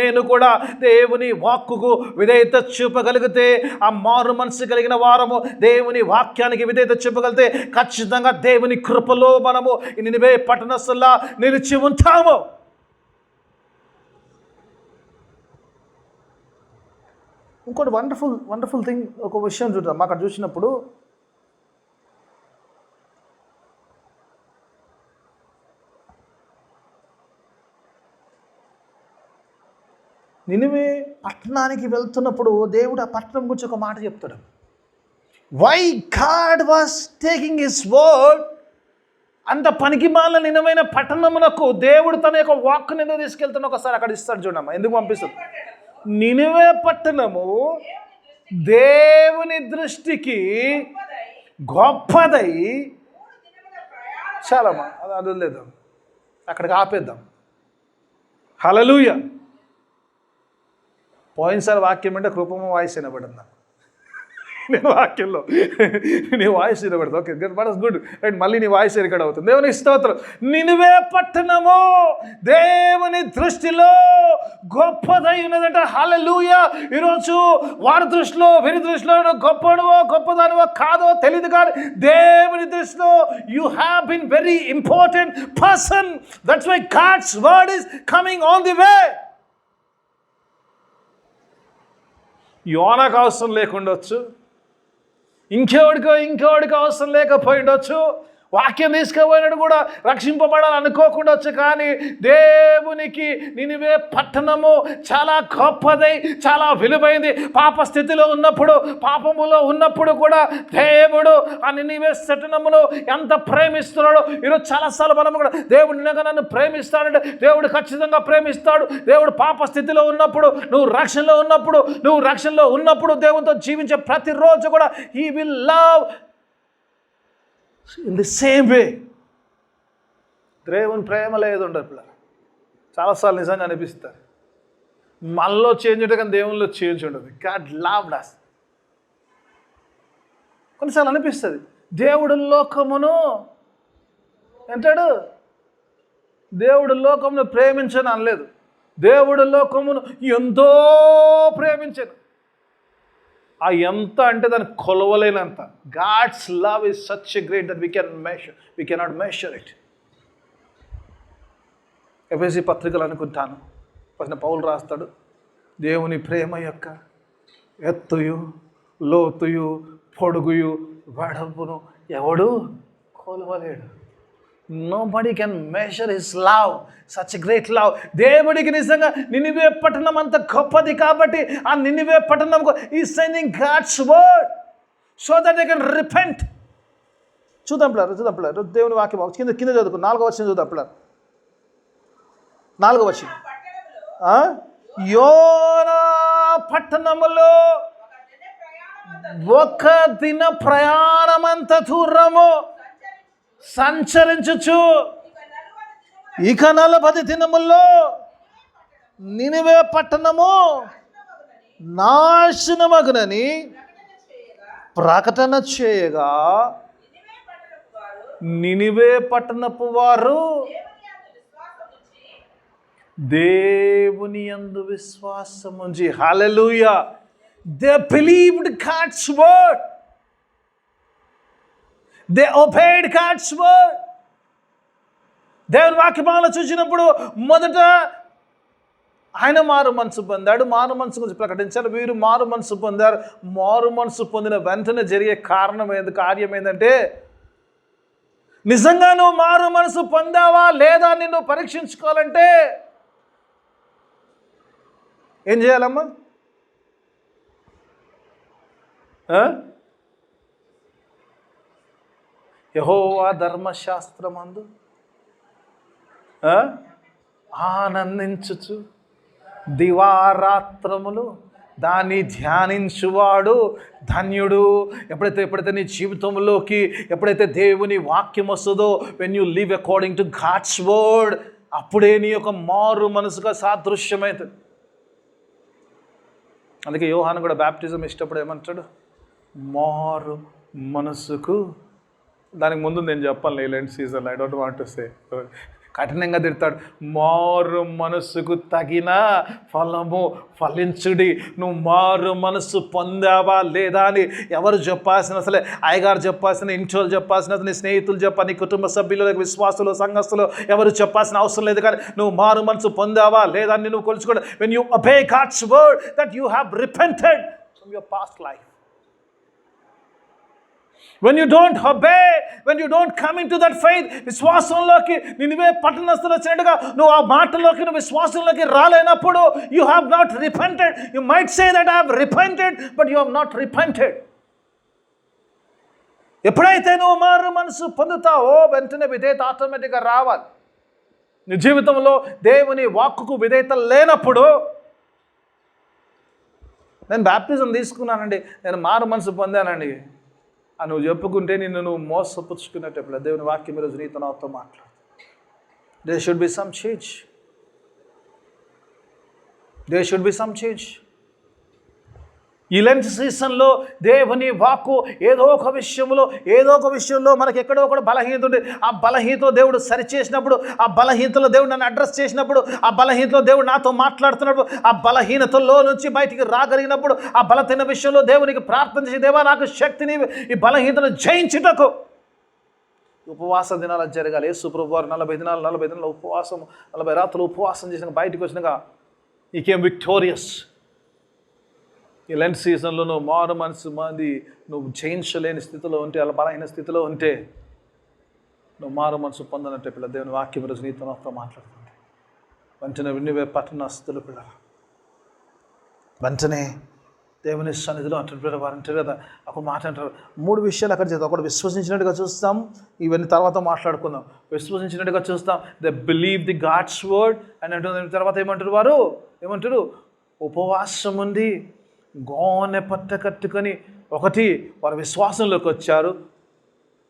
నేను కూడా దేవుని వాక్కుకు విధేయత చూపగలిగితే, ఆ మారు మనసు కలిగిన వారము దేవుని వాక్యానికి విధేయత చూపగలిగితే ఖచ్చితంగా దేవుని కృపలో మనము నినివే పట్టణస్తుల్లా నిలిచి ఉంటాము. ఇంకోటి వండర్ఫుల్ థింగ్, ఒక విషయం చూద్దాం. అక్కడ చూసినప్పుడు నినివే పట్టణానికి వెళ్తున్నప్పుడు దేవుడు ఆ పట్టణం గురించి ఒక మాట చెప్తాడు. Why God was taking his word. అంత పనికిమాలిన నినమైన పట్టణమునకు దేవుడు తన యొక్క వాక్కుని ఎందుకు తీసుకెళ్తాను ఒకసారి అక్కడ ఇస్తాడు చూడమ్మా. ఎందుకు పంపిస్తాడు? నినివే పట్టణము దేవుని దృష్టికి గొప్పదై. చాలమ్మా, అది వదిలేద్దాం, అక్కడికి ఆపేద్దాం. హల్లెలూయా. పోయినసారి వాక్యం అంటే కృపమ వాయిస్ వినబడిందా? నేను వాక్యంలో నీ వాయిస్ వినబడదు. Okay, but good. రైట్, మళ్ళీ నీ వాయిస్ రికార్డ్ అవుతుంది. దేవుని స్తోత్రం. నినివే పట్టణము దేవుని దృష్టిలో గొప్పదై ఉన్నదంట. హల్లెలూయా. ఈరోజు వారి దృష్టిలో వీరి దృష్టిలో గొప్పడవో గొప్పదానివో కాదో తెలియదు, కానీ దేవుని దృష్టిలో you have been very important person. That's why God's word is coming on the way. యోనాకు అవసరం లేకుండొచ్చు, ఇంకెవడికో అవసరం లేకపోయి ఉండొచ్చు. వాక్యం తీసుకుపోయినాడు కూడా రక్షింపబడాలి అనుకోకుండా వచ్చు. కానీ దేవునికి నినివే పట్టణము చాలా గొప్పదై చాలా విలువైంది. పాప స్థితిలో ఉన్నప్పుడు, పాపములో ఉన్నప్పుడు కూడా దేవుడు ఆ నినివే పట్టణమును ఎంత ప్రేమిస్తున్నాడో. ఈరోజు చాలాసార్లు మనం కూడా దేవుడు నిజంగా నన్ను ప్రేమిస్తాడంటే దేవుడు ఖచ్చితంగా ప్రేమిస్తాడు. దేవుడు పాప స్థితిలో ఉన్నప్పుడు, నువ్వు రక్షణలో ఉన్నప్పుడు దేవునితో జీవించే ప్రతిరోజు కూడా He will love in the same way. దేవుని ప్రేమ లేదు ఉండదు పిల్లలు. చాలాసార్లు నిజంగా అనిపిస్తారు. మనలో చేంజ్ ఉంటుంది కానీ దేవునిలో చేంజ్ ఉండదు. God loved us. కొన్నిసార్లు అనిపిస్తుంది దేవుడు లోకమును అంటాడు, దేవుడు లోకమును ప్రేమించను అనలేదు. దేవుడు లోకమును ఎంతో ప్రేమించను. ఆ ఎంత అంటే దాన్ని కొలవలేనంత. God's love is such a great that we cannot measure it. ఎఫెసీ పత్రికలు అనుకుంటాను పౌలు రాస్తాడు, దేవుని ప్రేమ యొక్క ఎత్తుయు లోతుయు పొడుగుయు వెడల్పును ఎవడు కొలవలేడు. Nobody can measure his love, such a great love. దేవుడికి నిజంగా నినివే పట్టణం అంత గొప్పది కాబట్టి ఆ నినివే పట్టణంకు is sending God's word so that they can repent. చూద్దాం పిల్లలు దేవుని వాక్యం కింద చదువుకో. 4వ వచనం చూద్దాం పిల్లలు. 4వ వచనం, యోనా పట్టణములో ఒక దిన ప్రయాణమంత దూరము సంచరించుచు ఇక 40 దినముల్లో నినివే పట్టణము నాశనమగునని ప్రకటన చేయగా నినివే పట్టణపు వారు దేవుని యందు విశ్వాసముంచి, హల్లెలూయా, they believed God's word. They obeyed God's word. దేవుని వాక్యమాలను చూసినప్పుడు మొదట ఆయన మారు మనసు పొందాడు. మారు మనసు గురించి ప్రకటించారు. వీరు మారు మనసు పొందారు. మారు మనసు పొందిన వెంటనే జరిగే కార్యం ఏంటంటే, నిజంగా నువ్వు మారు మనసు పొందావా లేదా అని నువ్వు పరీక్షించుకోవాలంటే ఏం చేయాలమ్మా? యెహోవా ధర్మశాస్త్రమందు ఆనందించుచు దివారాత్రములు దాన్ని ధ్యానించువాడు ధన్యుడు. ఎప్పుడైతే నీ జీవితంలోకి ఎప్పుడైతే దేవుని వాక్యం వస్తుందో, when you live according to God's word, అప్పుడే నీ యొక్క మారు మనసుగా సాదృశ్యమవుతుంది. అందుకే యోహాను కూడా బ్యాప్టిజం ఇష్టపడు ఏమంటాడు? మారు మనసుకు. దానికి ముందు నేను చెప్పాను లేలెంట్ season, I don't want to say, కఠినంగా తిడతాడు. మారు మనసుకు తగిన ఫలము ఫలించుడి. నువ్వు మారు మనసు పొందావా లేదా అని ఎవరు చెప్పాల్సిన, అసలే అయ్యగారు చెప్పాల్సిన, ఇంట్లో చెప్పాల్సిన, నీ స్నేహితులు చెప్పా, నీ కుటుంబ సభ్యులు, విశ్వాసులు, సంఘస్థులు ఎవరు చెప్పాల్సిన అవసరం లేదు. కానీ నువ్వు మారు మనసు పొందావా లేదా అని నువ్వు కొలుచుకోవడం. When you obey God's word that you have repented from your past life. When you don't obey, when you don't come into that faith, విశ్వాసంలోకి నినివే పట్టణస్థులు వచ్చినట్టుగా నువ్వు ఆ మాటలోకి, నువ్వు విశ్వాసంలోకి రాలేనప్పుడు you have not repented. You might say that I have repented, but you have not repented. ఎప్పుడైతే నువ్వు మారు మనసు పొందుతావో వెంటనే విధేయత ఆటోమేటిక్గా రావాలి. నీ జీవితంలో దేవుని వాక్కుకు విధేయత లేనప్పుడు, నేను బ్యాప్టిజం తీసుకున్నానండి, నేను మారు మనసు పొందానండి అని నువ్వు చెప్పుకుంటే నువ్వు మోసపుచ్చుకునేటప్పుడు దేవుని వాక్యం ఈరోజు నీతో నాతో మాట్లాడు. There should be some change. There should be some change. ఈ లెంట్ సీజన్లో దేవుని వాక్కు ఏదో ఒక విషయంలో మనకి ఎక్కడో ఒకటి బలహీనత ఉంది. ఆ బలహీనతలో దేవుడు సరిచేసినప్పుడు, ఆ బలహీనతలో దేవుడు నన్ను అడ్రస్ చేసినప్పుడు, ఆ బలహీనతలో దేవుడు నాతో మాట్లాడుతున్నప్పుడు, ఆ బలహీనతలో నుంచి బయటికి రాగలిగినప్పుడు, ఆ బలహీన విషయంలో దేవునికి ప్రార్థన చేసి, దేవా నాకు శక్తిని ఈ బలహీనతను జయించుటకు ఉపవాస దినాలు జరగాలి. యేసు ప్రభువు వారు 40 దినాలు ఉపవాసం, 40 రాత్రులు ఉపవాసం చేసినాక బయటకు వచ్చినాక ఈ కేమ్ విక్టోరియస్. ఈ లెంట్ సీజన్లో నువ్వు మారు మనసు మంది నువ్వు జయించలేని స్థితిలో ఉంటే, అలా బలహీన స్థితిలో ఉంటే, నువ్వు మారు మనసు పొందనంటే పిల్ల దేవుని వాక్యం రోజు నీతో నాతో మాట్లాడుతుంది. వెంటనే వినివే పట్టణస్తులు పిల్ల వెంటనే దేవుని సన్నిధిలో అంటారు పిల్లలు వారు అంటారు కదా, ఒక మాట అంటారు. 3 విషయాలు అక్కడ చేద్దాం. ఒకటి విశ్వసించినట్టుగా చూస్తాం, ఇవన్నీ తర్వాత మాట్లాడుకుందాం. విశ్వసించినట్టుగా చూస్తాం, they believe the God's word అని అంటుంది. తర్వాత ఏమంటారు ఉపవాసం ఉంది, గోనె పట్ట కట్టుకొని. ఒకటి వారు విశ్వాసంలోకి వచ్చారు.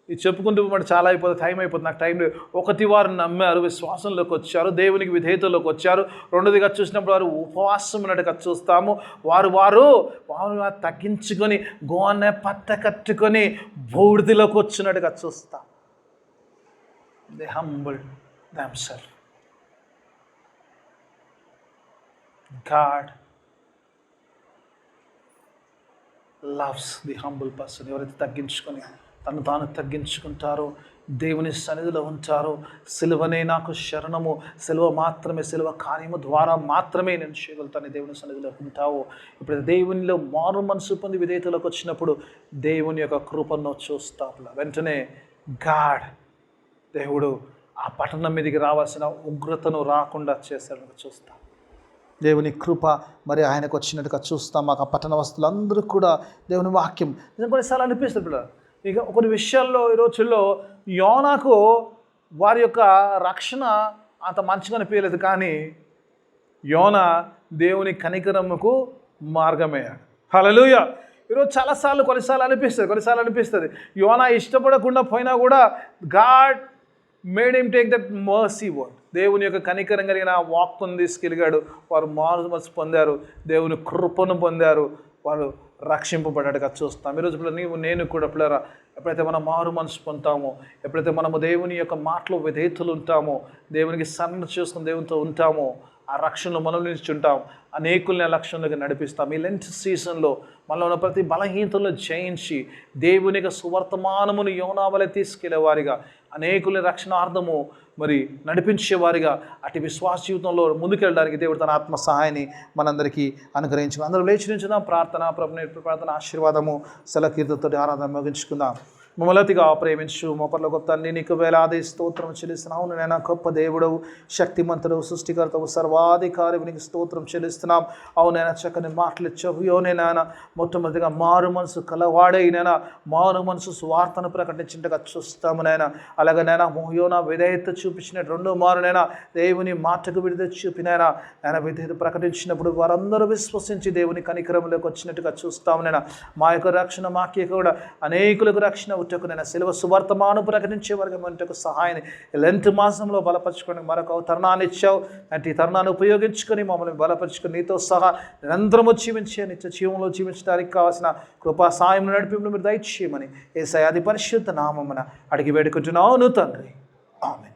ఇది చెప్పుకుంటూ మరి చాలా అయిపోతుంది, టైం అయిపోతుంది, నాకు టైం లేదు. ఒకటి వారు నమ్మారు, విశ్వాసంలోకి వచ్చారు, దేవునికి విధేయతలోకి వచ్చారు. రెండోదిగా చూసినప్పుడు వారు ఉపవాసం ఉన్నట్టుగా చూస్తాము. వారు తగ్గించుకొని గోనె పట్ట కట్టుకొని బూడిదలోకి వచ్చినట్టుగా చూస్తాం. They humble themself. God loves the humble person. ఎవరైతే తగ్గించుకొని తను తాను తగ్గించుకుంటారో, దేవుని సన్నిధిలో ఉంటారో, సిలువనే నాకు శరణము, సిలువ మాత్రమే, సిలువ కార్యము ద్వారా మాత్రమే నేను చేయగలుగుతాను దేవుని సన్నిధిలో ఉంటావు. ఇప్పుడు దేవునిలో మారు మనసు పొంది విధేయతలోకి వచ్చినప్పుడు దేవుని యొక్క కృపను చూస్తావు. వెంటనే దేవుడు ఆ పట్టణం మీదకి రావాల్సిన ఉగ్రతను రాకుండా చేశాడని చూస్తాం. దేవుని కృప మరి ఆయనకు వచ్చినట్టుగా చూస్తాం. మాకు ఆ పట్టణ వస్తువులందరూ కూడా దేవుని వాక్యం నిజం కొన్నిసార్లు అనిపిస్తుంది పిల్లలు. ఇక కొన్ని విషయాల్లో ఈ రోజుల్లో యోనాకు వారి యొక్క రక్షణ అంత మంచిగా అనిపించలేదు, కానీ యోన దేవుని కనికరముకు మార్గమయ్యాడు. హల్లెలూయా. ఈరోజు కొన్నిసార్లు అనిపిస్తుంది యోనా ఇష్టపడకుండా పోయినా కూడా God made him take that mercy word. దేవుని యొక్క కనికరం కలిగిన వాక్కును తీసుకెళ్ళాడు. వారు మారు మనసు పొందారు, దేవుని కృపను పొందారు, వారు రక్షింపబడ్డట్టుగా చూస్తాం. ఈరోజు నేను కూడా పిల్లరా, ఎప్పుడైతే మనం మారు మనసు పొందుతామో, ఎప్పుడైతే మనము దేవుని యొక్క మాటలో విధేయతలు ఉంటామో, దేవునికి సన్న చేసుకుని దేవునితో ఉంటామో, ఆ రక్షణలో మనం నిల్చుంటాం. అనేకుల్ని ఆ లక్ష్యంలోకి నడిపిస్తాం. ఈ లెంట్ సీజన్లో మనలో ఉన్న ప్రతి బలహీనతలను జయించి దేవుని యొక్క సువర్తమానమును యోనా వలె తీసుకెళ్లేవారిగా, అనేకుల్ని రక్షణార్థము మరి నడిపించేవారిగా, అటు విశ్వాస జీవితంలో ముందుకెళ్ళడానికి దేవుడు తన ఆత్మ సహాయాన్ని మనందరికీ అనుగ్రహించుకుందాం. అందరూ లేచి నిల్చుందాం. ప్రార్థన ఆశీర్వాదము సెలకీర్తనతో ఆరాధన ముగించుకుందాం. మమ్మల్ని అతిగా ప్రేమించు మోపర్ల గొప్ప తండ్రి, నీకు వేలాది స్తోత్రం చెల్లిస్తున్నావు. నేను గొప్ప దేవుడవు, శక్తిమంతుడు, సృష్టికర్తవు, సర్వాధికారి, నీకు స్తోత్రం చెల్లిస్తున్నాం. అవునైనా చక్కని మాటలు ఇచ్చావు. యోనైనా మొట్టమొదటిగా మారు మనసు కలవాడైనా మారు మనసు స్వార్థను ప్రకటించినట్టుగా చూస్తాము నైనా. అలాగనైనా యోనా విధేయత చూపించిన రెండో మారునైనా దేవుని మాటకు విడుదల చూపినైనా ఆయన విధేయత ప్రకటించినప్పుడు వారందరూ విశ్వసించి దేవుని కనికరంలోకి వచ్చినట్టుగా చూస్తాము నైనా. మా యొక్క రక్షణ మాకే కూడా అనేకులకు రక్షణ నేను సిలువ సువార్తమాను ప్రకటించే వారికి మనకు సహాయాన్ని లెంట్ మాసంలో బలపరచుకొని మరొక తరుణాన్ని ఇచ్చావు. అంటే ఈ తరుణాన్ని ఉపయోగించుకొని మమ్మల్ని బలపరుచుకొని నీతో సహా నిరంతరము జీవించే నిత్య జీవంలో జీవించడానికి కావాల్సిన కృపా సాయం నడిపింపును మీరు దయచేయమని యేసయ్య అతి పరిశుద్ధ నామమున అడిగి వేడుకుంటున్నాను తండ్రి. ఆమేన్.